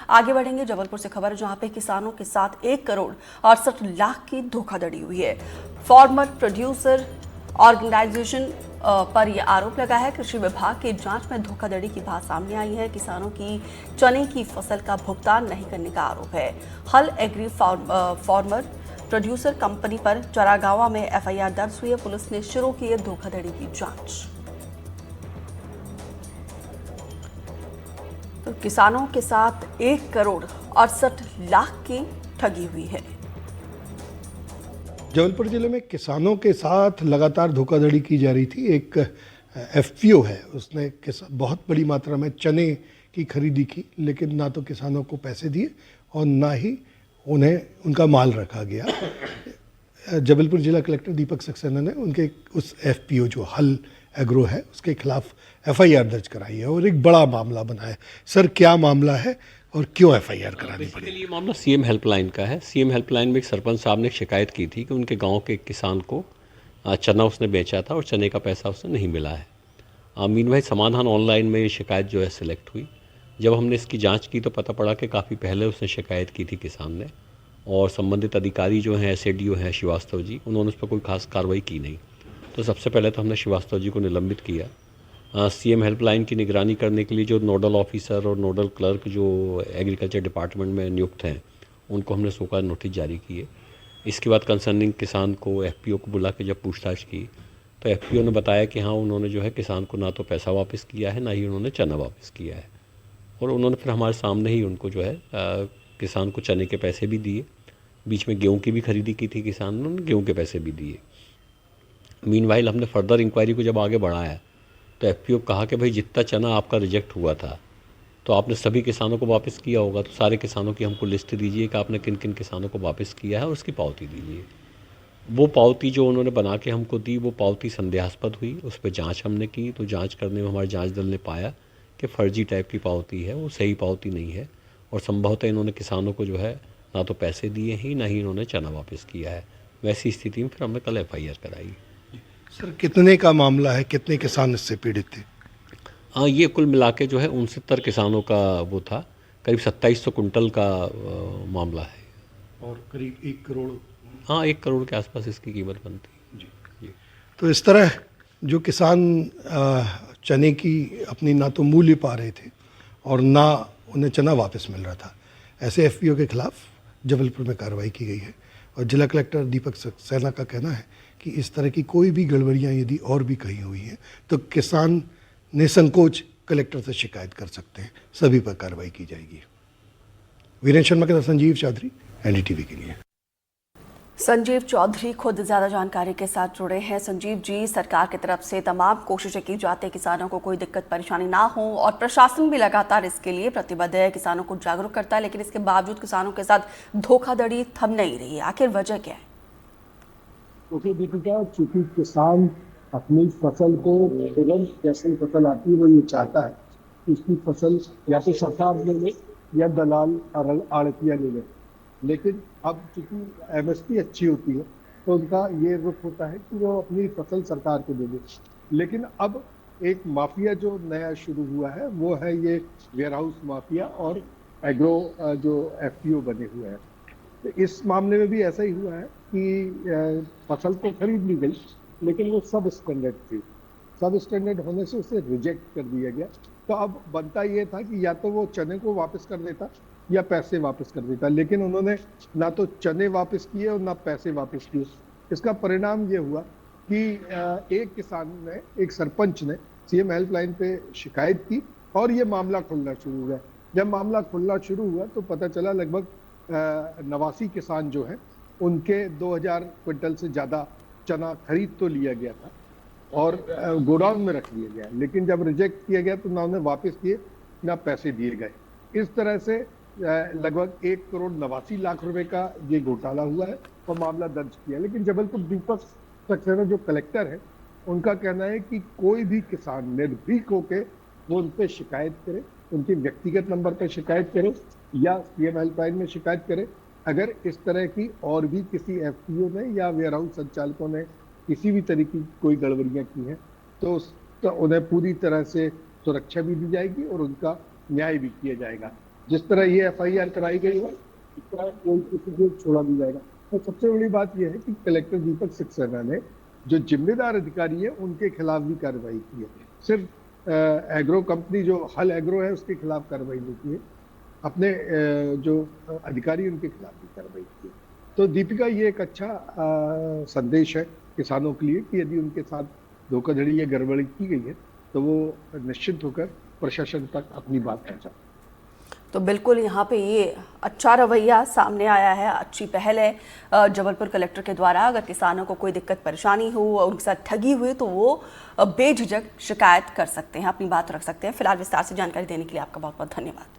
आगे बढ़ेंगे जबलपुर से खबर जहां पे किसानों के साथ 1 करोड़ 68 लाख की धोखाधड़ी हुई है। फार्मर प्रोड्यूसर ऑर्गेनाइजेशन पर यह आरोप लगा है। कृषि विभाग की जांच में धोखाधड़ी की बात सामने आई है। किसानों की चने की फसल का भुगतान नहीं करने का आरोप है। हल एग्री फार्मर प्रोड्यूसर कंपनी पर चरागावा में एफआईआर दर्ज हुई है। पुलिस ने शुरू की है धोखाधड़ी की जांच। तो किसानों के साथ 1 करोड़ 68 लाख की ठगी हुई है। जबलपुर जिले में किसानों के साथ लगातार धोखाधड़ी की जा रही थी। एक एफपीओ है, उसने बहुत बड़ी मात्रा में चने की खरीदी की, लेकिन ना तो किसानों को पैसे दिए और ना ही उन्हें उनका माल रखा गया। जबलपुर जिला कलेक्टर दीपक सक्सेना ने उनके उस एफपीओ जो हल एग्रो है उसके खिलाफ एफआईआर दर्ज कराई है और एक बड़ा मामला बना है। सर, क्या मामला है और क्यों एफआईआर करानी पड़ी? ये मामला सीएम हेल्पलाइन का है। सीएम हेल्पलाइन में एक सरपंच साहब ने शिकायत की थी कि उनके गांव के एक किसान को चना उसने बेचा था और चने का पैसा उसने नहीं मिला है। मीनवाइल समाधान ऑनलाइन में ये शिकायत जो है सिलेक्ट हुई। जब हमने इसकी जांच की तो पता पड़ा कि काफ़ी पहले उसने शिकायत की थी किसान ने, और संबंधित अधिकारी जो हैं एसएडीओ हैं श्रीवास्तव जी, उन्होंने उस पर कोई खास कार्रवाई की नहीं। तो सबसे पहले तो हमने श्रीवास्तव जी को निलंबित किया। सीएम हेल्पलाइन की निगरानी करने के लिए जो नोडल ऑफिसर और नोडल क्लर्क जो एग्रीकल्चर डिपार्टमेंट में नियुक्त हैं उनको हमने सोका नोटिस जारी किए। इसके बाद कंसर्निंग किसान को एफपीओ को बुला के जब पूछताछ की तो एफपीओ ने बताया कि हाँ, उन्होंने जो है किसान को ना तो पैसा वापस किया है ना ही उन्होंने चना वापस किया है। और उन्होंने फिर हमारे सामने ही उनको जो है किसान को चने के पैसे भी दिए। बीच में गेहूँ की भी खरीदी की थी किसान ने, उन्होंने गेहूँ के पैसे भी दिए। मीनवाइल हमने फर्दर इंक्वायरी को जब आगे बढ़ाया तो एफपीओ कहा कि भाई जितना चना आपका रिजेक्ट हुआ था तो आपने सभी किसानों को वापस किया होगा, तो सारे किसानों की हमको लिस्ट दीजिए कि आपने किन किन किसानों को वापस किया है और उसकी पावती दीजिए। वो पावती जो उन्होंने बना के हमको दी वो पावती संदेहास्पद हुई। उस पर जांच हमने की तो जांच करने में हमारे जांच दल ने पाया कि फर्जी टाइप की पावती है, वो सही पावती नहीं है और संभवतः इन्होंने किसानों को जो है ना तो पैसे दिए ही ना ही इन्होंने चना वापस किया है। वैसी स्थिति में फिर हमने कल एफआईआर कराई। सर, कितने का मामला है, कितने किसान इससे पीड़ित थे? ये कुल मिला के जो है 69 किसानों का वो था, करीब 2700 कुंटल का मामला है और करीब 1 करोड़। 1 करोड़ के आसपास इसकी कीमत बनती जी। तो इस तरह जो किसान चने की अपनी ना तो मूल्य पा रहे थे और ना उन्हें चना वापस मिल रहा था, ऐसे एफपीओ के खिलाफ जबलपुर में कार्रवाई की गई है। और जिला कलेक्टर दीपक सक्सेना का कहना है कि इस तरह की कोई भी गड़बड़ियाँ यदि और भी कहीं हुई हैं तो किसान निसंकोच कलेक्टर से शिकायत कर सकते हैं, सभी पर कार्रवाई की जाएगी। वीरेंद्र शर्मा के साथ संजीव चौधरी, एनडीटीवी के लिए। संजीव चौधरी खुद ज्यादा जानकारी के साथ जुड़े हैं। संजीव जी, सरकार की तरफ से तमाम कोशिशें की जाती है किसानों को कोई दिक्कत परेशानी ना हो और प्रशासन भी लगातार इसके लिए प्रतिबद्ध है, किसानों को जागरूक करता है, लेकिन इसके बावजूद किसानों के साथ धोखाधड़ी थम नहीं रही है। आखिर वजह क्या है? क्योंकि दीपिका, चूंकि किसान अपनी फसल को तुरंत जैसे फसल आती है वो ये चाहता है कि उसकी फसल या तो सरकार ले ले या दलाल आड़तिया ले ले, लेकिन अब चूंकि एमएसपी अच्छी होती है तो उनका ये रुख होता है कि वो अपनी फसल सरकार को दे दे। लेकिन अब एक माफिया जो नया शुरू हुआ है वो है ये वेयरहाउस माफिया और एग्रो जो एफपीओ बने हुए हैं। तो इस मामले में भी ऐसा ही हुआ है कि फसल तो खरीद ली गई लेकिन वो सब स्टैंडर्ड थी। सब स्टैंडर्ड होने से उसे रिजेक्ट कर दिया गया। तो अब बनता ये था कि या तो वो चने को वापस कर देता या पैसे वापस कर देता, लेकिन उन्होंने ना तो चने वापस किए और ना पैसे वापस किए। इसका परिणाम ये हुआ कि एक किसान ने, एक सरपंच ने सीएम हेल्पलाइन पे शिकायत की और ये मामला खुलना शुरू हुआ। जब मामला खुलना शुरू हुआ तो पता चला लगभग 89 किसान जो हैं उनके 2000 क्विंटल से ज़्यादा चना खरीद तो लिया गया था और गोडाउन में रख लिया गया, लेकिन जब रिजेक्ट किया गया तो ना उन्हें वापस किए ना पैसे दिए गए। इस तरह से लगभग 1 करोड़ 89 लाख रुपए का ये घोटाला हुआ है और मामला दर्ज किया। लेकिन जबलपुर दीपक सक्सेना जो कलेक्टर है उनका कहना है कि कोई भी किसान निर्भीक होकर वो उन पर शिकायत करे, उनके व्यक्तिगत नंबर पर शिकायत करे या सीएम हेल्पलाइन में शिकायत करे। अगर इस तरह की और भी किसी एफपीओ ने या वेयरहाउस संचालकों ने किसी भी तरीके की कोई गड़बड़ियां की हैं तो उन्हें पूरी तरह से सुरक्षा भी दी जाएगी और उनका न्याय भी किया जाएगा। जिस तरह ये FIR कराई गई है इस तरह कोई किसी को छोड़ा नहीं जाएगा। तो सबसे बड़ी बात यह है कि कलेक्टर दीपक सक्सेना ने जो जिम्मेदार अधिकारी है उनके खिलाफ भी कार्रवाई की है। सिर्फ एग्रो कंपनी जो हल एग्रो है उसके खिलाफ कार्रवाई नहीं की है, अपने जो अधिकारी उनके खिलाफ भी कार्रवाई की है। तो दीपिका ये एक अच्छा संदेश है किसानों के लिए कि यदि उनके साथ धोखाधड़ी या गड़बड़ी की गई है तो वो निश्चित होकर प्रशासन तक अपनी बात पहुंचाएं। तो बिल्कुल यहाँ पे ये अच्छा रवैया सामने आया है, अच्छी पहल है जबलपुर कलेक्टर के द्वारा। अगर किसानों को कोई दिक्कत परेशानी हो और उनके साथ ठगी हुई तो वो बेझिझक शिकायत कर सकते हैं, अपनी बात रख सकते हैं। फिलहाल विस्तार से जानकारी देने के लिए आपका बहुत बहुत धन्यवाद।